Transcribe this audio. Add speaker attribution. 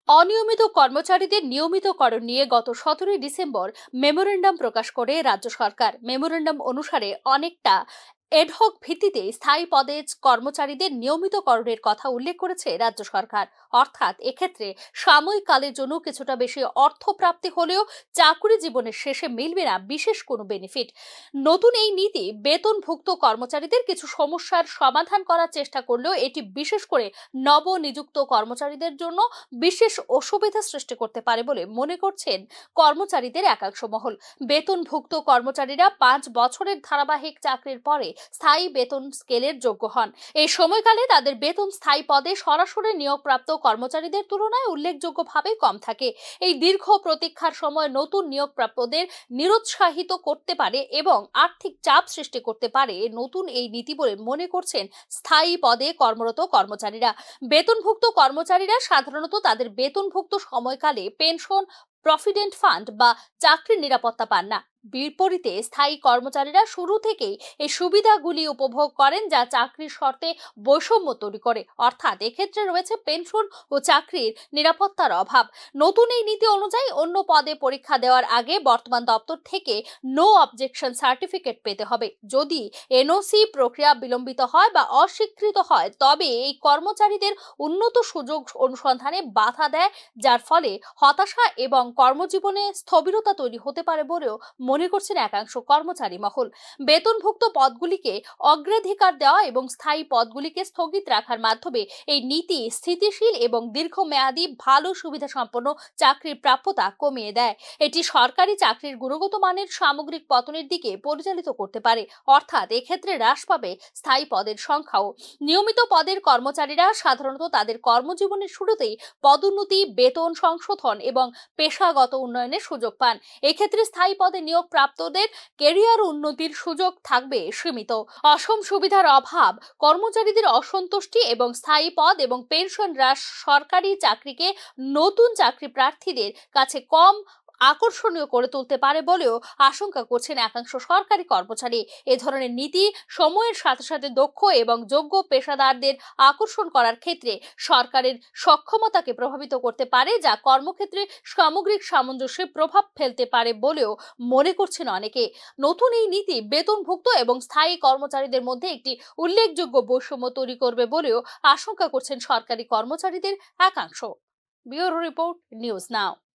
Speaker 1: অনিয়মিত কর্মচারীদের নিয়মিতকরণ নিয়ে গত 17 ডিসেম্বর মেমোরেন্ডাম প্রকাশ করে রাজ্য সরকার। মেমোরেন্ডাম অনুসারে অনেকটা এডহক ভিত্তিতে স্থায়ী পদে কর্মচারীদের নিয়মিতকরণের কথা উল্লেখ করেছে রাজ্য সরকার। অর্থাৎ এক্ষেত্রে সাময়িক কালের জন্য কিছুটা বেশি অর্থ প্রাপ্তি হলেও চাকরি জীবনের শেষে মিলবে না বিশেষ কোনো বেনিফিট। নতুন এই নীতি বেতনভুক্ত কর্মচারীদের কিছু সমস্যার সমাধান করার চেষ্টা করলেও এটি বিশেষ করে নবনিযুক্ত কর্মচারীদের জন্য বিশেষ অসুবিধা সৃষ্টি করতে পারে বলে মনে করছেন কর্মচারীদের একাংশ মহল। বেতনভুক্ত কর্মচারীরা 5 বছরের ধারাবাহিক চাকরির পরে স্থায়ী বেতন স্কেলের যোগ্য হন। এই সময়কালে তাদের বেতন স্থায়ী পদে সরাসরি নিয়োগপ্রাপ্ত কর্মচারীদের তুলনায় উল্লেখযোগ্যভাবে কম থাকে। এই দীর্ঘ প্রতীক্ষার সময় নতুন নিয়োগপ্রাপ্তদের নিরুৎসাহিত করতে পারে এবং আর্থিক চাপ সৃষ্টি করতে পারে নতুন এই নীতি বলে মনে করছেন স্থায়ী পদে কর্মরত কর্মচারীরা। বেতনভুক্ত কর্মচারীরা সাধারণত তাদের বেতনভুক্ত সময়কালে পেনশন, প্রভিডেন্ট ফান্ড বা চাকরির নিরাপত্তা পান না। বিপরীতে স্থায়ী কর্মচারীরা শুরু থেকেই এই সুবিধাগুলি উপভোগ করেন, যা চাকরির শর্তে বৈষম্য তৈরি করে। অর্থাৎ এক্ষেত্রে রয়েছে পেনশন ও চাকরির নিরাপত্তার অভাব। নতুন এই নীতি অনুযায়ী অন্য পদে পরীক্ষা দেওয়ার আগে বর্তমান দপ্তর থেকে নো অবজেকশন সার্টিফিকেট পেতে হবে। যদি এনওসি প্রক্রিয়া বিলম্বিত হয় বা অস্বীকৃত হয় তবে এই কর্মচারীদের উন্নত সুযোগ অনুসন্ধানে বাধা দেয়, যার ফলে হতাশা এবং কর্মজীবনে স্থবিরতা তৈরি হতে পারে বলেও মনে করছেন একাংশ কর্মচারী মহল। বেতনভুক্ত পদগুলিকে অগ্রাধিকার দেওয়া এবং স্থায়ী পদগুলিকে স্থগিত রাখার মাধ্যমে এই নীতি স্থিতিশীল এবং দীর্ঘমেয়াদী ভালো সুবিধা সম্পন্ন চাকরির প্রাপ্যতা কমিয়ে দেয়। এটি সরকারি চাকরির গুণগত মানের সামগ্রিক পতনের দিকে পরিচালিত করতে পারে। অর্থাৎ এক্ষেত্রে হ্রাস পাবে স্থায়ী পদের সংখ্যাও। নিয়মিত পদের কর্মচারীরা সাধারণত তাদের কর্মজীবনের শুরুতেই পদোন্নতি, বেতন সংশোধন এবং পেশাগত উন্নয়নের সুযোগ পান। এক্ষেত্রে স্থায়ী পদে নিয়োগ প্রাপ্তদের ক্যারিয়ার উন্নতির সুযোগ থাকবে সীমিত। অসম সুবিধার অভাব, কর্মচারীদের অসন্তুষ্টি এবং স্থায়ী পদ এবং পেনশন হ্রাস সরকারি চাকরিকে নতুন চাকরি প্রার্থীদের কাছে কম আকর্ষণীয় করে তুলতে পারে বলেও আশঙ্কা করছেন একাংশ সরকারি কর্মচারী। এ ধরনের নীতি সময়ের সাথে সাথে দক্ষ এবং যোগ্য পেশাদারদের আকর্ষণ করার ক্ষেত্রে সরকারের সক্ষমতাকে প্রভাবিত করতে পারে, যা কর্মক্ষেত্রে সামগ্রিক সামঞ্জস্যে প্রভাব ফেলতে পারে বলেও মনে করছেন অনেকে। নতুন এই নীতি বেতনভুক্ত এবং স্থায়ী কর্মচারীদের মধ্যে একটি উল্লেখযোগ্য বৈষম্য তৈরি করবে বলেও আশঙ্কা করছেন সরকারি কর্মচারীদের একাংশ। Bureau report, news now.